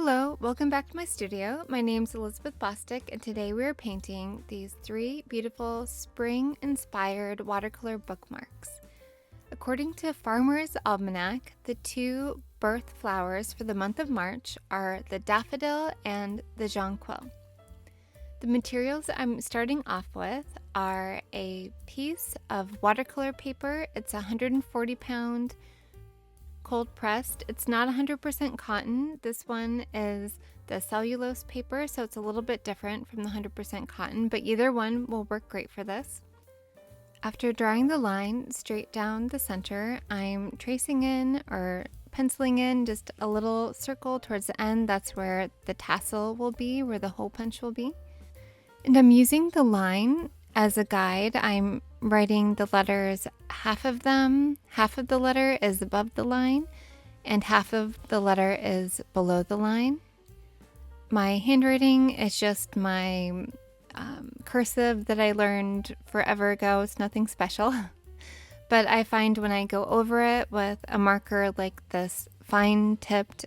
Hello, welcome back to my studio. My name's Elizabeth Bostic, and today we are painting these three beautiful spring-inspired watercolor bookmarks. According to Farmer's Almanac, the two birth flowers for the month of March are the daffodil and the jonquil. The materials I'm starting off with are a piece of watercolor paper. It's a 140-pound cold pressed. It's not 100% cotton. This one is the cellulose paper, so it's a little bit different from the 100% cotton, but either one will work great for this. After drawing the line straight down the center, I'm tracing in or penciling in just a little circle towards the end. That's where the tassel will be, where the hole punch will be. And I'm using the line as a guide. I'm writing the letters, half of the letter is above the line and half of the letter is below the line. My handwriting is just my cursive that I learned forever ago. It's nothing special. But I find when I go over it with a marker like this fine-tipped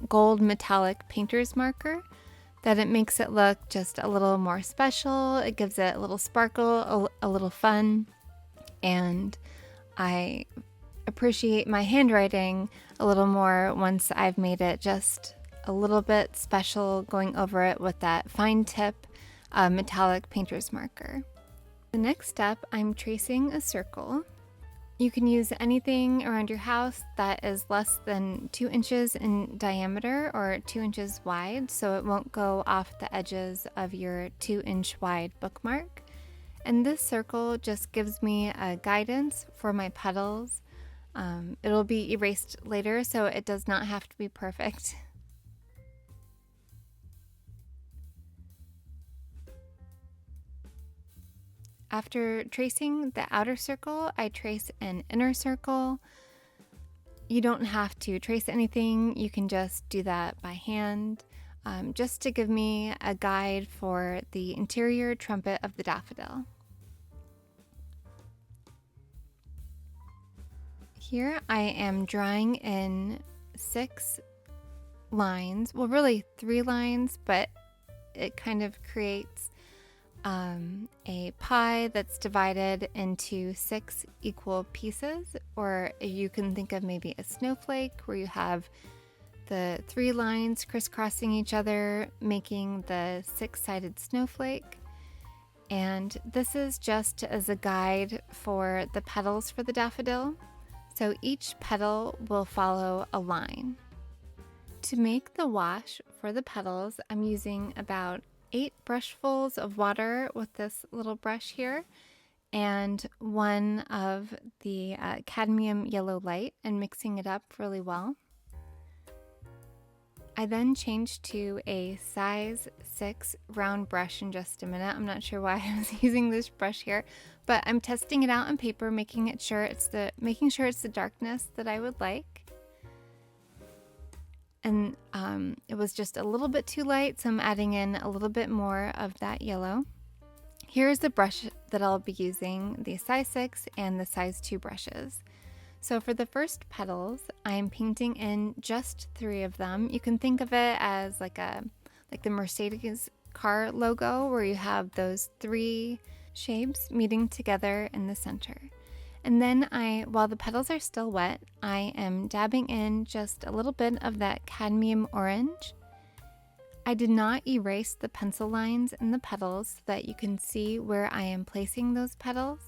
gold metallic painter's marker, that it makes it look just a little more special. It gives it a little sparkle, a little fun, and I appreciate my handwriting a little more once I've made it just a little bit special, going over it with that fine tip metallic painter's marker. The next step, I'm tracing a circle. You can use anything around your house that is less than 2 inches in diameter or 2 inches wide, so it won't go off the edges of your 2-inch wide bookmark. And this circle just gives me a guidance for my petals. It'll be erased later, so it does not have to be perfect. After tracing the outer circle, I trace an inner circle. You don't have to trace anything. You can just do that by hand, just to give me a guide for the interior trumpet of the daffodil. Here I am drawing in 6 lines, well really 3 lines, but it kind of creates a pie that's divided into 6 equal pieces, or you can think of maybe a snowflake where you have the 3 lines crisscrossing each other, making the 6-sided snowflake. And this is just as a guide for the petals for the daffodil. So each petal will follow a line. To make the wash for the petals, I'm using about 8 brushfuls of water with this little brush here and one of the cadmium yellow light and mixing it up really well. I then changed to a size 6 round brush in just a minute. I'm not sure why I was using this brush here, but I'm testing it out on paper, making sure it's the darkness that I would like. And it was just a little bit too light, so I'm adding in a little bit more of that yellow. Here's the brush that I'll be using, the size 6 and the size 2 brushes. So for the first petals, I'm painting in just 3 of them. You can think of it as like the Mercedes car logo, where you have those 3 shapes meeting together in the center. And then while the petals are still wet, I am dabbing in just a little bit of that cadmium orange. I did not erase the pencil lines in the petals so that you can see where I am placing those petals.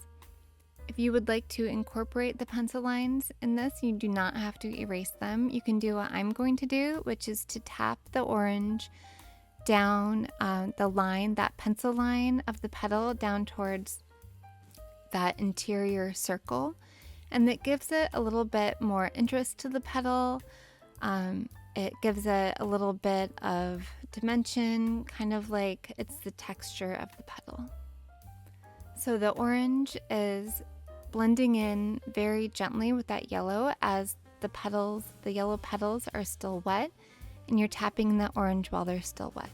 If you would like to incorporate the pencil lines in this, you do not have to erase them. You can do what I'm going to do, which is to tap the orange down the line, that pencil line of the petal down towards that interior circle, and that gives it a little bit more interest to the petal. It gives it a little bit of dimension, kind of like it's the texture of the petal. So the orange is blending in very gently with that yellow as the yellow petals are still wet, and you're tapping the orange while they're still wet.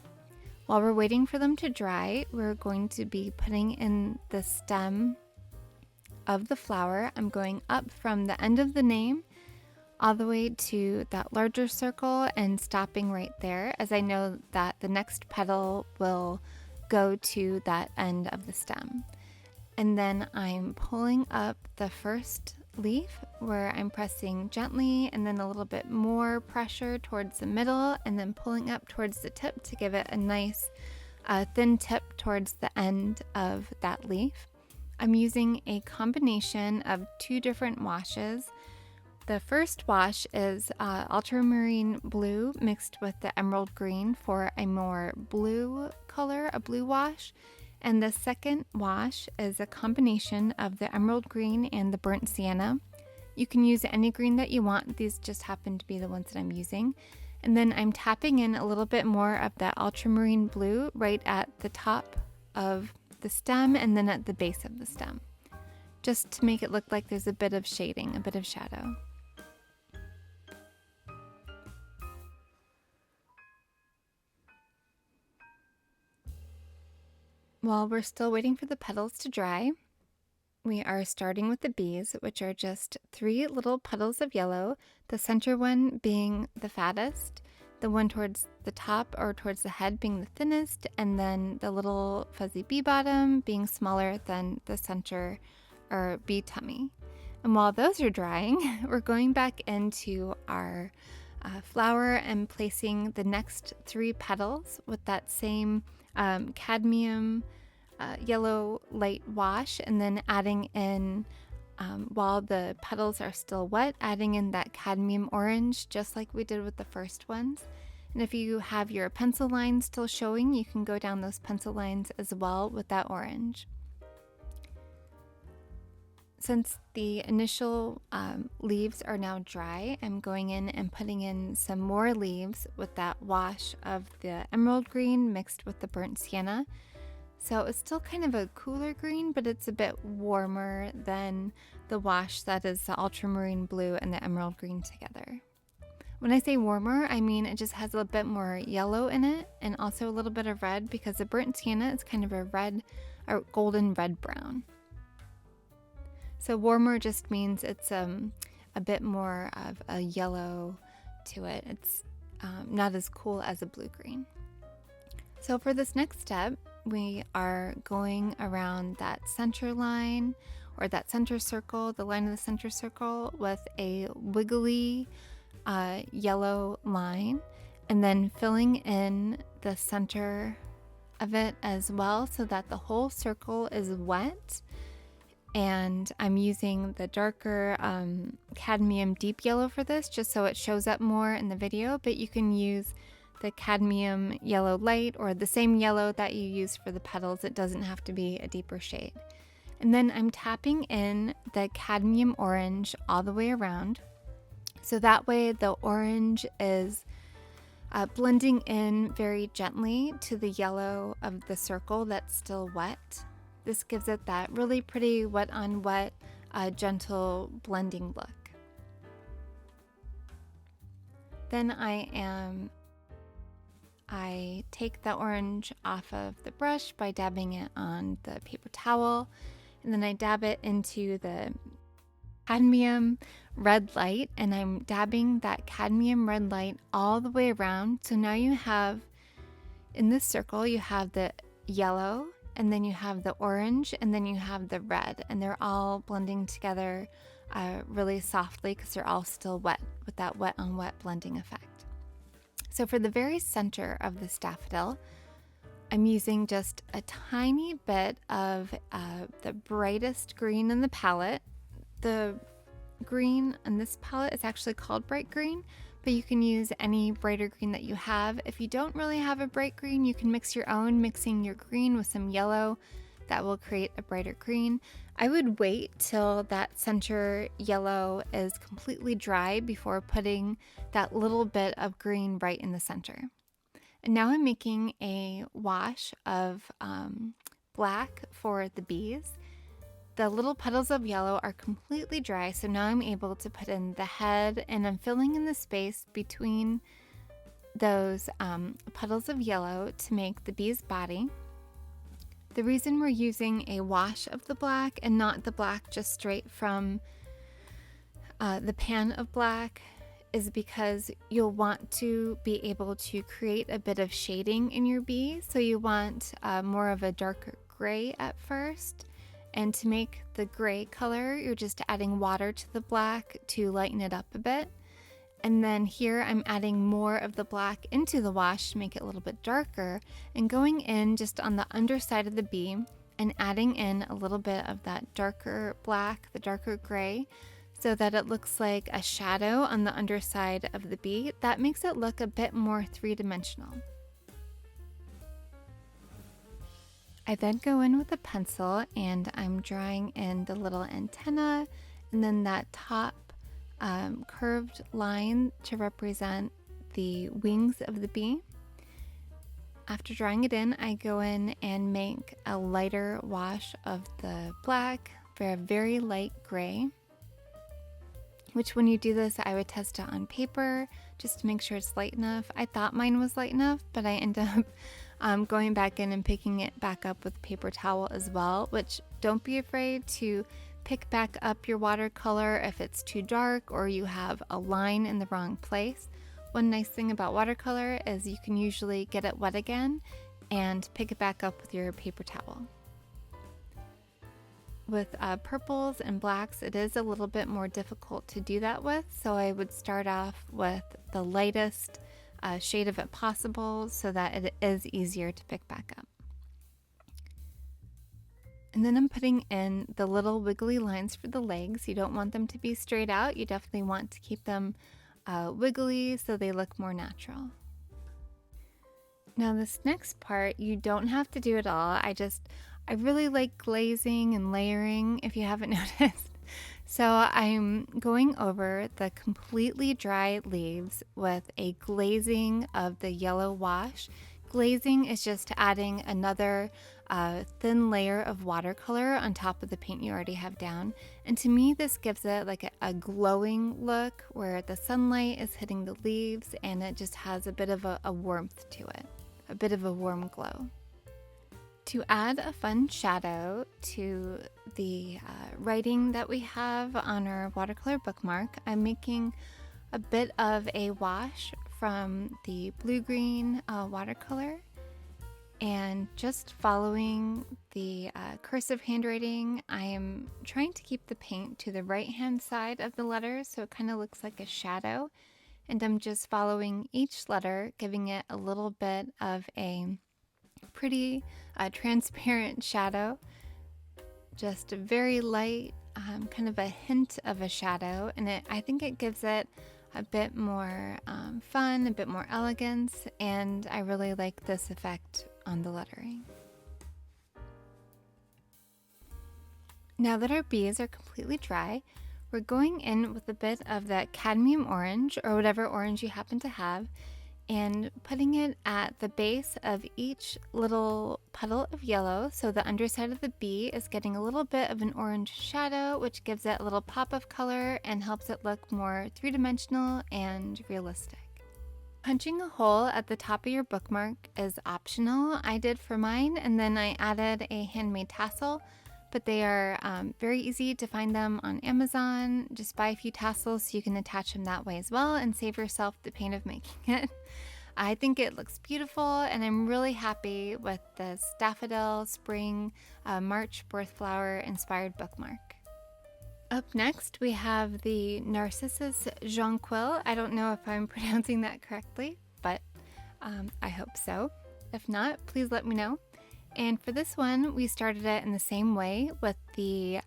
While we're waiting for them to dry, we're going to be putting in the stem of the flower. I'm going up from the end of the name all the way to that larger circle and stopping right there, as I know that the next petal will go to that end of the stem. And then I'm pulling up the first leaf where I'm pressing gently and then a little bit more pressure towards the middle and then pulling up towards the tip to give it a nice thin tip towards the end of that leaf. I'm using a combination of two different washes. The first wash is ultramarine blue mixed with the emerald green for a more blue color, a blue wash. And the second wash is a combination of the emerald green and the burnt sienna. You can use any green that you want. These just happen to be the ones that I'm using. And then I'm tapping in a little bit more of that ultramarine blue right at the top of the stem and then at the base of the stem, just to make it look like there's a bit of shading, a bit of shadow. While we're still waiting for the petals to dry, we are starting with the bees, which are just 3 little puddles of yellow, the center one being the fattest, the one towards the top or towards the head being the thinnest, and then the little fuzzy bee bottom being smaller than the center or bee tummy. And while those are drying, we're going back into our flower and placing the next 3 petals with that same cadmium yellow light wash, and then adding in, while the petals are still wet, adding in that cadmium orange just like we did with the first ones. And if you have your pencil lines still showing, you can go down those pencil lines as well with that orange. Since the initial leaves are now dry, I'm going in and putting in some more leaves with that wash of the emerald green mixed with the burnt sienna. So it's still kind of a cooler green, but it's a bit warmer than the wash that is the ultramarine blue and the emerald green together. When I say warmer, I mean it just has a bit more yellow in it and also a little bit of red, because the burnt sienna is kind of a red or golden red brown. So warmer just means it's a bit more of a yellow to it. It's not as cool as a blue-green. So for this next step, we are going around that center line or that center circle, the line of the center circle, with a wiggly yellow line, and then filling in the center of it as well so that the whole circle is wet. And I'm using the darker cadmium deep yellow for this, just so it shows up more in the video, but you can use the cadmium yellow light or the same yellow that you use for the petals. It doesn't have to be a deeper shade. And then I'm tapping in the cadmium orange all the way around, so that way the orange is blending in very gently to the yellow of the circle that's still wet. This gives it that really pretty wet on wet, gentle blending look. Then I take the orange off of the brush by dabbing it on the paper towel, and then I dab it into the cadmium red light, and I'm dabbing that cadmium red light all the way around. So now you have, in this circle, you have the yellow, and then you have the orange, and then you have the red, and they're all blending together really softly because they're all still wet with that wet on wet blending effect. So for the very center of this daffodil, I'm using just a tiny bit of the brightest green in the palette. The green on this palette is actually called bright green, but you can use any brighter green that you have. If you don't really have a bright green, you can mix your own, mixing your green with some yellow. That will create a brighter green. I would wait till that center yellow is completely dry before putting that little bit of green right in the center. And now I'm making a wash of black for the bees. The little petals of yellow are completely dry, so now I'm able to put in the head, and I'm filling in the space between those petals of yellow to make the bee's body. The reason we're using a wash of the black and not the black just straight from The pan of black is because you'll want to be able to create a bit of shading in your bee. So you want more of a darker gray at first. And to make the gray color, you're just adding water to the black to lighten it up a bit. And then here I'm adding more of the black into the wash to make it a little bit darker, and going in just on the underside of the bee and adding in a little bit of that darker black, the darker gray, so that it looks like a shadow on the underside of the bee. That makes it look a bit more three-dimensional. I then go in with a pencil and I'm drawing in the little antenna and then that top curved line to represent the wings of the bee. After drawing it in, I go in and make a lighter wash of the black for a very light gray, which when you do this, I would test it on paper just to make sure it's light enough. I thought mine was light enough, but I end up going back in and picking it back up with paper towel as well, which don't be afraid to pick back up your watercolor if it's too dark or you have a line in the wrong place. One nice thing about watercolor is you can usually get it wet again and pick it back up with your paper towel. With purples and blacks, it is a little bit more difficult to do that with, so I would start off with the lightest shade of it possible so that it is easier to pick back up. And then I'm putting in the little wiggly lines for the legs. You don't want them to be straight out. You definitely want to keep them wiggly so they look more natural. Now this next part, you don't have to do it all. I really like glazing and layering, if you haven't noticed. So I'm going over the completely dry leaves with a glazing of the yellow wash. Glazing is just adding another thin layer of watercolor on top of the paint you already have down. And to me, this gives it like a glowing look where the sunlight is hitting the leaves and it just has a bit of a warmth to it, a bit of a warm glow. To add a fun shadow to the writing that we have on our watercolor bookmark, I'm making a bit of a wash from the blue-green watercolor and just following the cursive handwriting. I am trying to keep the paint to the right-hand side of the letters so it kind of looks like a shadow, and I'm just following each letter, giving it a little bit of a pretty transparent shadow, just a very light, kind of a hint of a shadow, and I think it gives it a bit more fun, a bit more elegance, and I really like this effect on the lettering. Now that our bees are completely dry, we're going in with a bit of that cadmium orange, or whatever orange you happen to have, and putting it at the base of each little puddle of yellow, so the underside of the bee is getting a little bit of an orange shadow, which gives it a little pop of color and helps it look more three-dimensional and realistic. Punching a hole at the top of your bookmark is optional. I did for mine, and then I added a handmade tassel, but they are very easy to find them on Amazon. Just buy a few tassels so you can attach them that way as well and save yourself the pain of making it. I think it looks beautiful, and I'm really happy with this Daffodil Spring March Birth Flower inspired bookmark. Up next, we have the Narcissus Jonquil. I don't know if I'm pronouncing that correctly, but I hope so. If not, please let me know. And for this one, we started it in the same way with the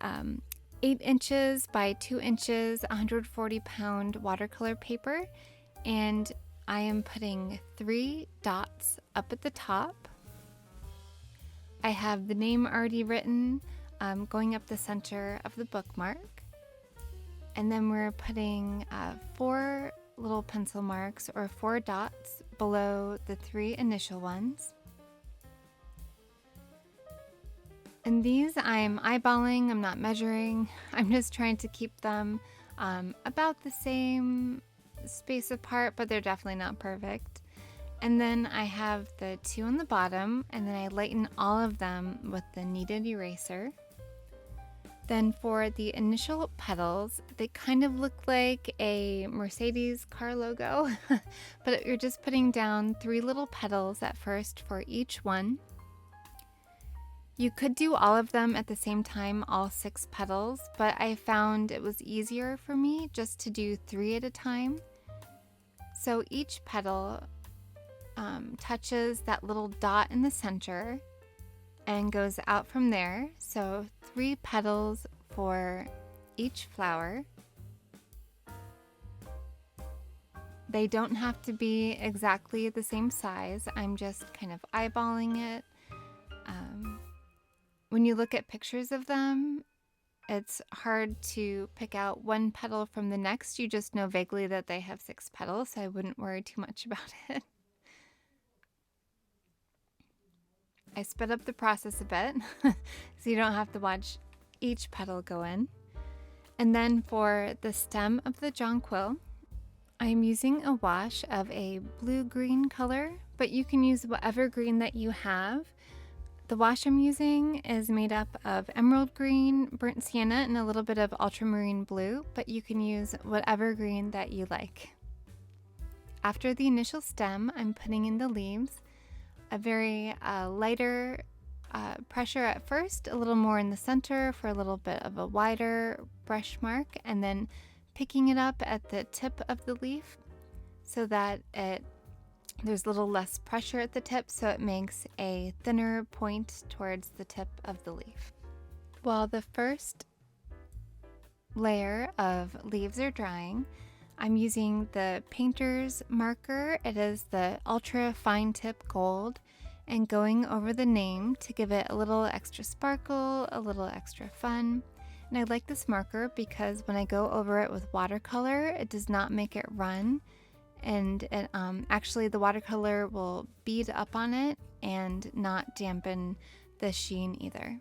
8 inches by 2 inches, 140-pound watercolor paper. And I am putting 3 dots up at the top. I have the name already written going up the center of the bookmark. And then we're putting 4 little pencil marks or 4 dots below the 3 initial ones. And these I'm eyeballing, I'm not measuring. I'm just trying to keep them about the same space apart, but they're definitely not perfect. And then I have the 2 on the bottom, and then I lighten all of them with the kneaded eraser. Then for the initial petals, they kind of look like a Mercedes car logo, but you're just putting down 3 little petals at first for each one. You could do all of them at the same time, all 6 petals, but I found it was easier for me just to do 3 at a time. So each petal touches that little dot in the center and goes out from there. So 3 petals for each flower. They don't have to be exactly the same size. I'm just kind of eyeballing it. When you look at pictures of them, it's hard to pick out one petal from the next. You just know vaguely that they have 6 petals, so I wouldn't worry too much about it. I sped up the process a bit so you don't have to watch each petal go in. And then for the stem of the jonquil, I'm using a wash of a blue-green color, but you can use whatever green that you have. The wash I'm using is made up of emerald green, burnt sienna, and a little bit of ultramarine blue, but you can use whatever green that you like. After the initial stem, I'm putting in the leaves, a very lighter pressure at first, a little more in the center for a little bit of a wider brush mark, and then picking it up at the tip of the leaf so that there's a little less pressure at the tip, so it makes a thinner point towards the tip of the leaf. While the first layer of leaves are drying, I'm using the painter's marker. It is the ultra fine tip gold, and going over the name to give it a little extra sparkle, a little extra fun. And I like this marker because when I go over it with watercolor, it does not make it run. And it, actually the watercolor will bead up on it and not dampen the sheen either.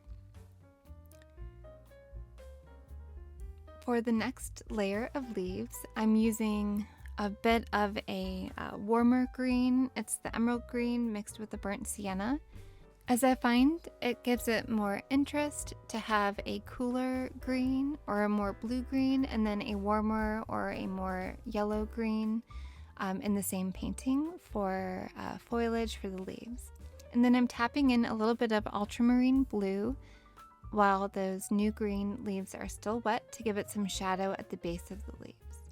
For the next layer of leaves, I'm using a bit of a warmer green. It's the emerald green mixed with the burnt sienna, as I find it gives it more interest to have a cooler green or a more blue green and then a warmer or a more yellow green in the same painting for foliage for the leaves. And then I'm tapping in a little bit of ultramarine blue while those new green leaves are still wet to give it some shadow at the base of the leaves.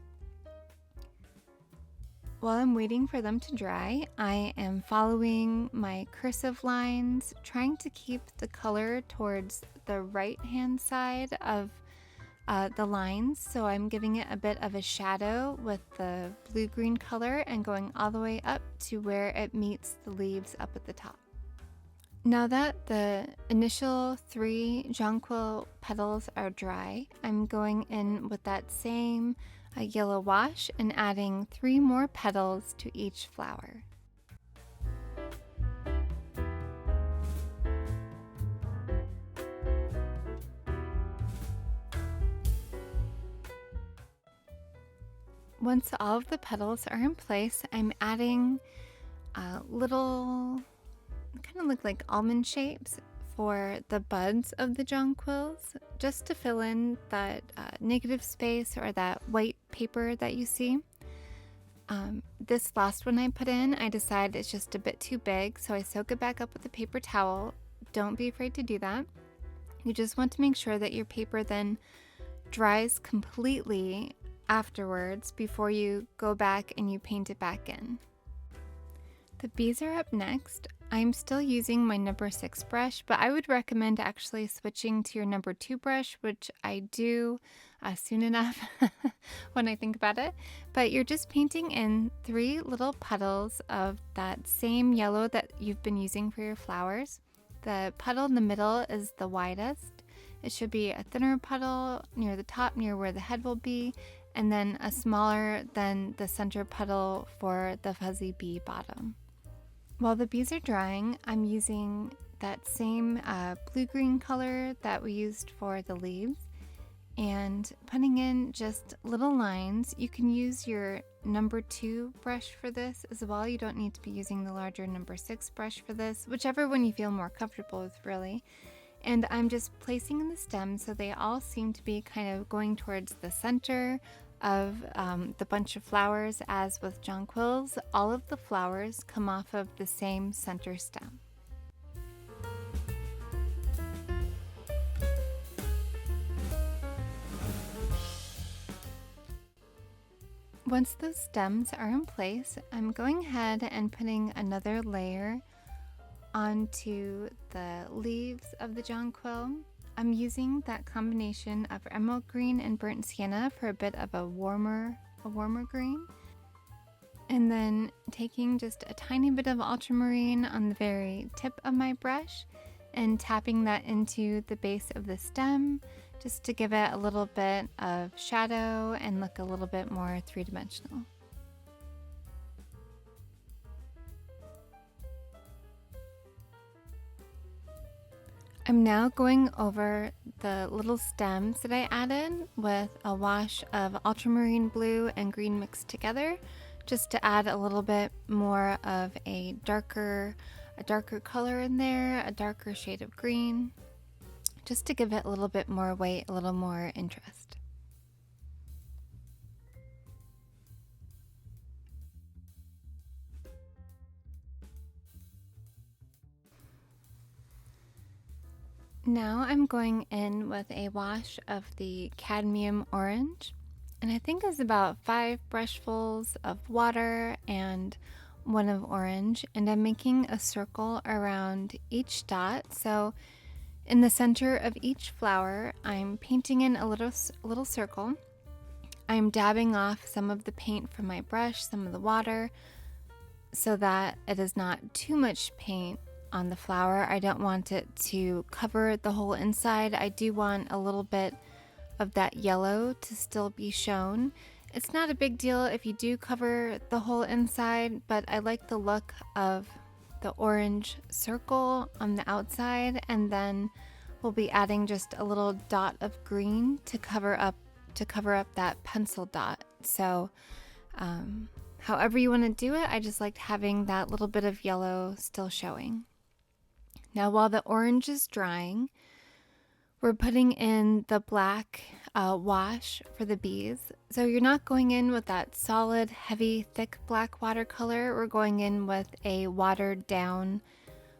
While I'm waiting for them to dry, I am following my cursive lines, trying to keep the color towards the right-hand side of the lines, so I'm giving it a bit of a shadow with the blue-green color and going all the way up to where it meets the leaves up at the top. Now that the initial 3 jonquil petals are dry, I'm going in with that same yellow wash and adding 3 more petals to each flower. Once all of the petals are in place, I'm adding little, kind of look like almond shapes for the buds of the jonquils, just to fill in that negative space or that white paper that you see. This last one I put in, I decided it's just a bit too big, so I soak it back up with a paper towel. Don't be afraid to do that. You just want to make sure that your paper then dries completely afterwards before you go back and you paint it back in. The bees are up next. I'm still using my number 6 brush, but I would recommend actually switching to your number 2 brush, which I do soon enough when I think about it. But you're just painting in 3 little petals of that same yellow that you've been using for your flowers. The petal in the middle is the widest. It should be a thinner petal near the top, near where the head will be, and then a smaller than the center petal for the fuzzy bee bottom. While the bees are drying, I'm using that same blue-green color that we used for the leaves and putting in just little lines. You can use your number 2 brush for this as well. You don't need to be using the larger number 6 brush for this, whichever one you feel more comfortable with really. And I'm just placing the stems so they all seem to be kind of going towards the center of the bunch of flowers. As with jonquils, all of the flowers come off of the same center stem. Once those stems are in place, I'm going ahead and putting another layer onto the leaves of the jonquil. I'm using that combination of emerald green and burnt sienna for a bit of a warmer green. And then taking just a tiny bit of ultramarine on the very tip of my brush and tapping that into the base of the stem just to give it a little bit of shadow and look a little bit more three-dimensional. I'm now going over the little stems that I added with a wash of ultramarine blue and green mixed together, just to add a little bit more of a darker color in there, a darker shade of green, just to give it a little bit more weight, a little more interest. Now I'm going in with a wash of the cadmium orange, and I think it's about 5 brushfuls of water and 1 of orange, and I'm making a circle around each dot. So in the center of each flower, I'm painting in a little circle. I'm dabbing off some of the paint from my brush, some of the water, so that it is not too much paint on the flower. I don't want it to cover the whole inside. I do want a little bit of that yellow to still be shown. It's not a big deal if you do cover the whole inside, but I like the look of the orange circle on the outside, and then we'll be adding just a little dot of green to cover up that pencil dot. So however you want to do it, I just liked having that little bit of yellow still showing. Now while the orange is drying, we're putting in the black wash for the bees. So you're not going in with that solid, heavy, thick black watercolor. We're going in with a watered down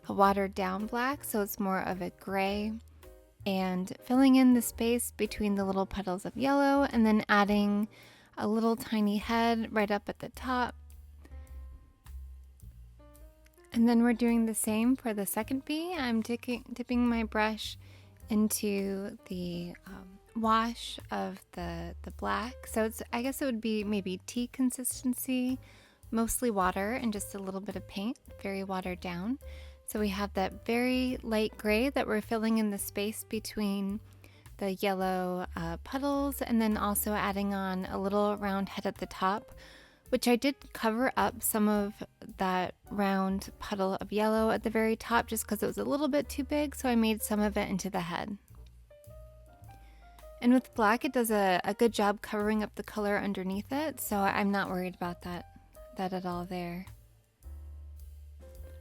black, so it's more of a gray, and filling in the space between the little petals of yellow, and then adding a little tiny head right up at the top. And then we're doing the same for the second bee. I'm dipping my brush into the wash of the black. So I guess it would be maybe tea consistency, mostly water and just a little bit of paint, very watered down. So we have that very light gray that we're filling in the space between the yellow puddles, and then also adding on a little round head at the top, which I did cover up some of that round puddle of yellow at the very top just because it was a little bit too big, so I made some of it into the head. And with black, it does a good job covering up the color underneath it, so I'm not worried about that at all there.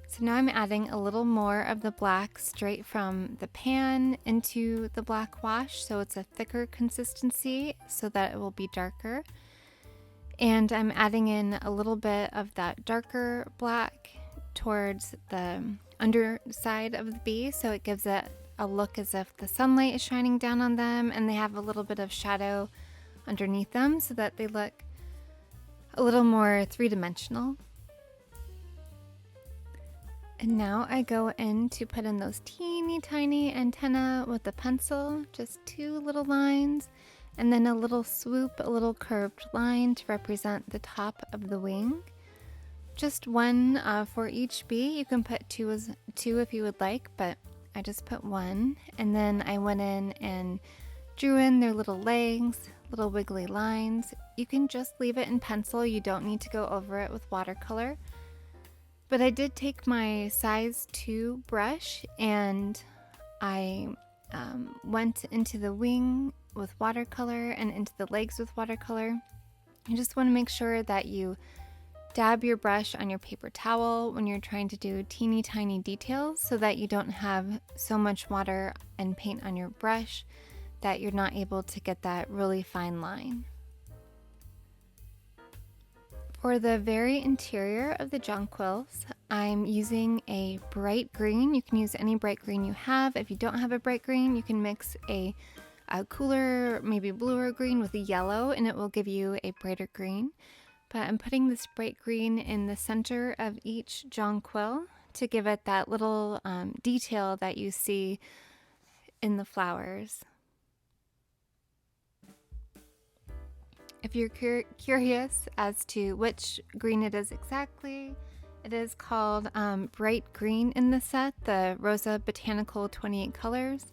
So now I'm adding a little more of the black straight from the pan into the black wash, so it's a thicker consistency so that it will be darker. And I'm adding in a little bit of that darker black towards the underside of the bee, so it gives it a look as if the sunlight is shining down on them, and they have a little bit of shadow underneath them so that they look a little more three-dimensional. And now I go in to put in those teeny tiny antennae with a pencil, just 2 little lines, and then a little swoop, a little curved line to represent the top of the wing. Just 1 for each bee. You can put 2 if you would like, but I just put 1. And then I went in and drew in their little legs, little wiggly lines. You can just leave it in pencil. You don't need to go over it with watercolor. But I did take my size 2 brush and I went into the wing with watercolor and into the legs with watercolor. You just want to make sure that you dab your brush on your paper towel when you're trying to do teeny tiny details so that you don't have so much water and paint on your brush that you're not able to get that really fine line. For the very interior of the jonquils, I'm using a bright green. You can use any bright green you have. If you don't have a bright green, you can mix a cooler, maybe bluer green with a yellow, and it will give you a brighter green. But I'm putting this bright green in the center of each jonquil to give it that little detail that you see in the flowers. If you're curious as to which green it is exactly, it is called Bright Green in the set, the Rosa Botanical 28 colors.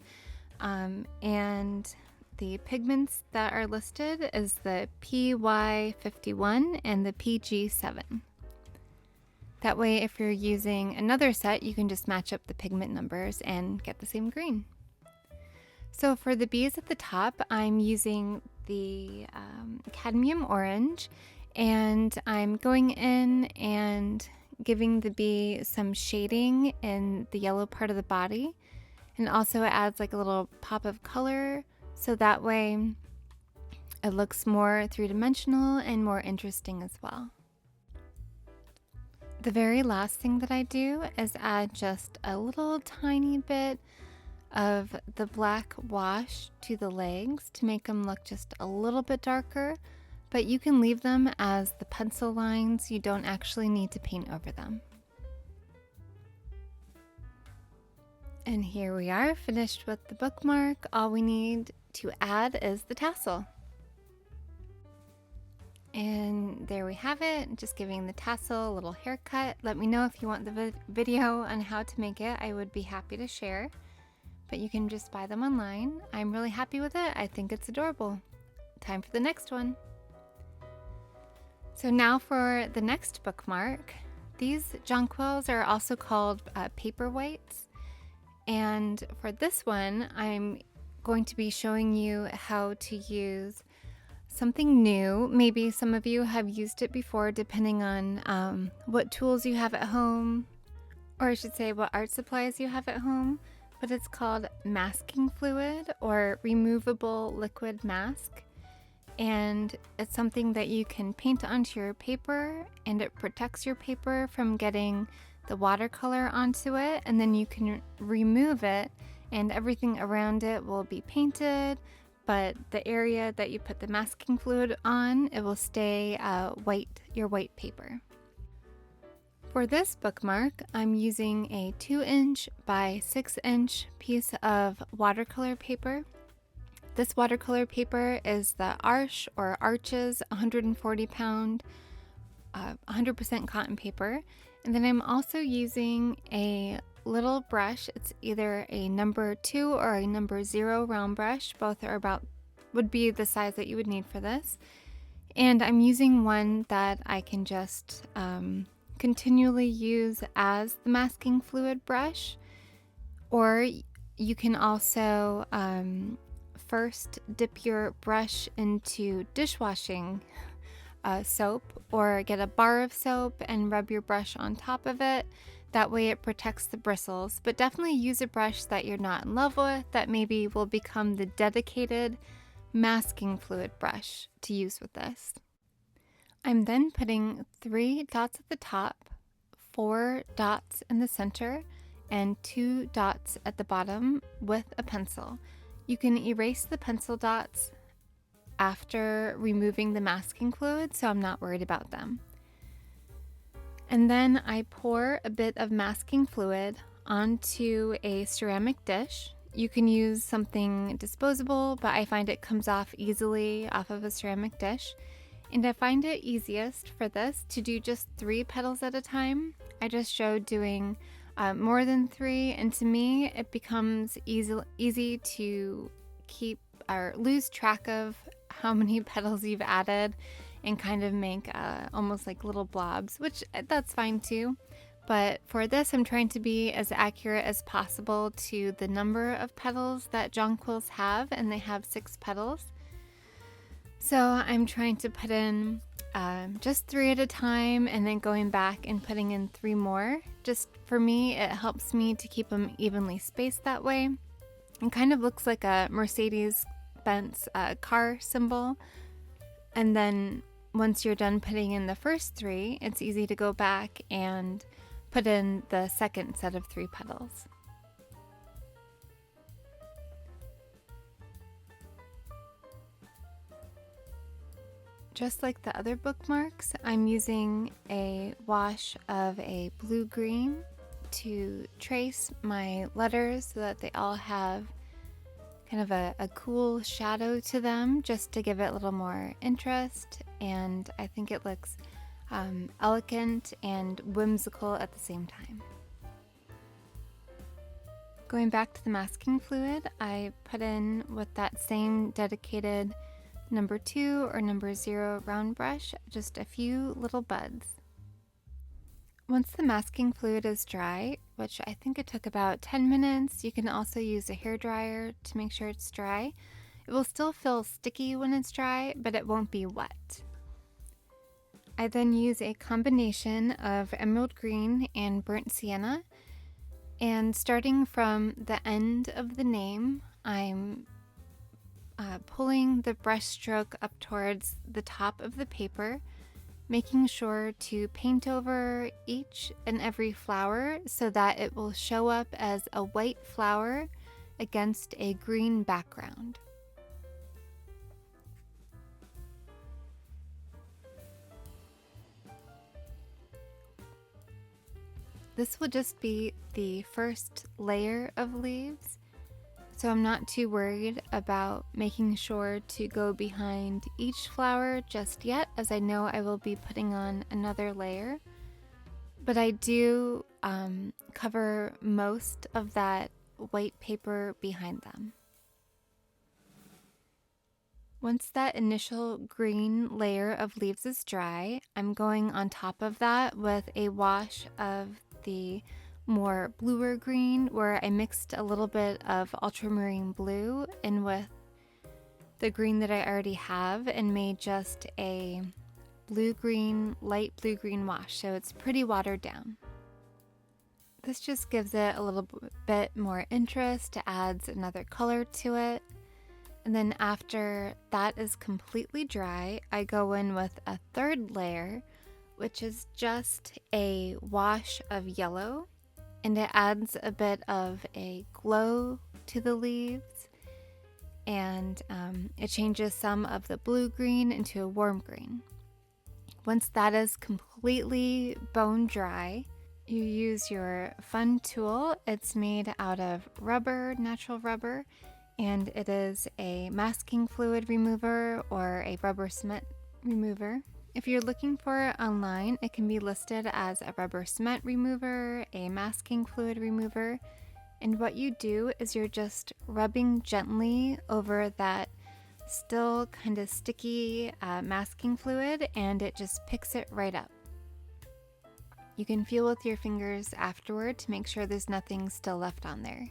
And the pigments that are listed is the PY51 and the PG7. That way, if you're using another set, you can just match up the pigment numbers and get the same green. So for the bees at the top, I'm using the cadmium orange, and I'm going in and giving the bee some shading in the yellow part of the body, and also it adds like a little pop of color, so that way it looks more three-dimensional and more interesting as well. The very last thing that I do is add just a little tiny bit of the black wash to the legs to make them look just a little bit darker, but you can leave them as the pencil lines. You don't actually need to paint over them. And here we are, finished with the bookmark. All we need to add is the tassel. And there we have it, just giving the tassel a little haircut. Let me know if you want the video on how to make it. I would be happy to share. But you can just buy them online. I'm really happy with it. I think it's adorable. Time for the next one. So now for the next bookmark. These jonquils are also called Paperwhites. And for this one, I'm going to be showing you how to use something new. Maybe some of you have used it before, depending on what tools you have at home, or I should say what art supplies you have at home. But it's called masking fluid or removable liquid mask, and it's something that you can paint onto your paper, and it protects your paper from getting the watercolor onto it, and then you can remove it and everything around it will be painted, but the area that you put the masking fluid on, it will stay white, your white paper. For this bookmark, I'm using a 2-inch by 6-inch piece of watercolor paper. This watercolor paper is the Arch or Arches 140 pound 100% cotton paper. And then I'm also using a little brush. It's either a number 2 or a number 0 round brush. Both are would be the size that you would need for this. And I'm using one that I can just continually use as the masking fluid brush, or you can also first dip your brush into dishwashing soap, or get a bar of soap and rub your brush on top of it. That way it protects the bristles, but definitely use a brush that you're not in love with, that maybe will become the dedicated masking fluid brush to use with this. I'm then putting 3 dots at the top, 4 dots in the center, and 2 dots at the bottom with a pencil. You can erase the pencil dots after removing the masking fluid, so I'm not worried about them. And then I pour a bit of masking fluid onto a ceramic dish. You can use something disposable, but I find it comes off easily off of a ceramic dish. And I find it easiest for this to do just 3 petals at a time. I just showed doing more than 3, and to me it becomes easy to keep or lose track of how many petals you've added and kind of make almost like little blobs, which that's fine too. But for this, I'm trying to be as accurate as possible to the number of petals that jonquils have, and they have 6 petals. So I'm trying to put in just 3 at a time and then going back and putting in 3 more. Just for me, it helps me to keep them evenly spaced that way. It kind of looks like a Mercedes-Benz car symbol. And then once you're done putting in the first 3, it's easy to go back and put in the second set of 3 petals. Just like the other bookmarks, I'm using a wash of a blue-green to trace my letters so that they all have kind of a cool shadow to them, just to give it a little more interest, and I think it looks elegant and whimsical at the same time. Going back to the masking fluid, I put in with that same dedicated number 2 or number 0 round brush, just a few little buds. Once the masking fluid is dry, which I think it took about 10 minutes, you can also use a hairdryer to make sure it's dry. It will still feel sticky when it's dry, but it won't be wet. I then use a combination of emerald green and burnt sienna, and starting from the end of the name, I'm pulling the brush stroke up towards the top of the paper, making sure to paint over each and every flower so that it will show up as a white flower against a green background. This will just be the first layer of leaves, so I'm not too worried about making sure to go behind each flower just yet, as I know I will be putting on another layer. But I do cover most of that white paper behind them. Once that initial green layer of leaves is dry, I'm going on top of that with a wash of the more bluer green, where I mixed a little bit of ultramarine blue in with the green that I already have and made just a blue-green, light blue-green wash, so it's pretty watered down. This just gives it a little bit more interest, adds another color to it. And then after that is completely dry, I go in with a third layer, which is just a wash of yellow, and it adds a bit of a glow to the leaves, and it changes some of the blue-green into a warm green. Once that is completely bone dry, you use your fun tool. It's made out of rubber, natural rubber, and it is a masking fluid remover or a rubber cement remover. If you're looking for it online, it can be listed as a rubber cement remover, a masking fluid remover, and what you do is you're just rubbing gently over that still kind of sticky masking fluid, and it just picks it right up. You can feel with your fingers afterward to make sure there's nothing still left on there.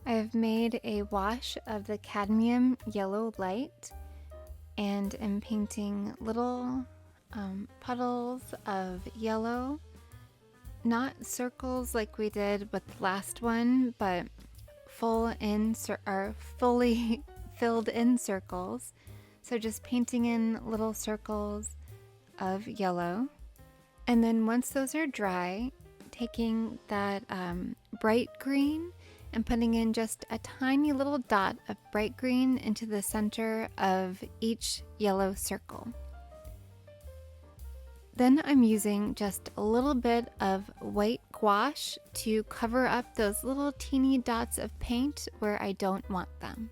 I have made a wash of the cadmium yellow light and am painting little puddles of yellow, not circles like we did with the last one, but fully filled in circles. So just painting in little circles of yellow. And then once those are dry, taking that bright green and putting in just a tiny little dot of bright green into the center of each yellow circle. Then I'm using just a little bit of white gouache to cover up those little teeny dots of paint where I don't want them.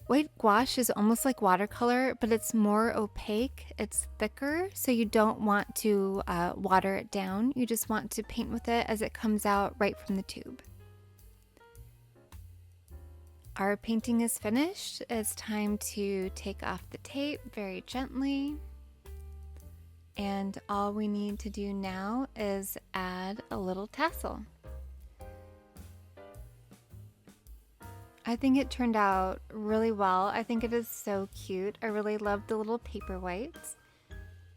White gouache is almost like watercolor, but it's more opaque, it's thicker, so you don't want to water it down. You just want to paint with it as it comes out right from the tube. Our painting is finished. It's time to take off the tape very gently. And all we need to do now is add a little tassel. I think it turned out really well. I think it is so cute. I really love the little paperwhites.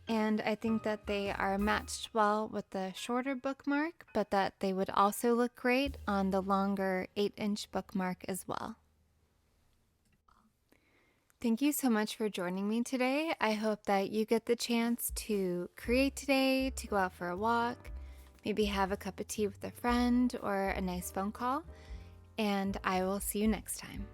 And I think that they are matched well with the shorter bookmark, but that they would also look great on the longer 8-inch bookmark as well. Thank you so much for joining me today. I hope that you get the chance to create today, to go out for a walk, maybe have a cup of tea with a friend or a nice phone call, and I will see you next time.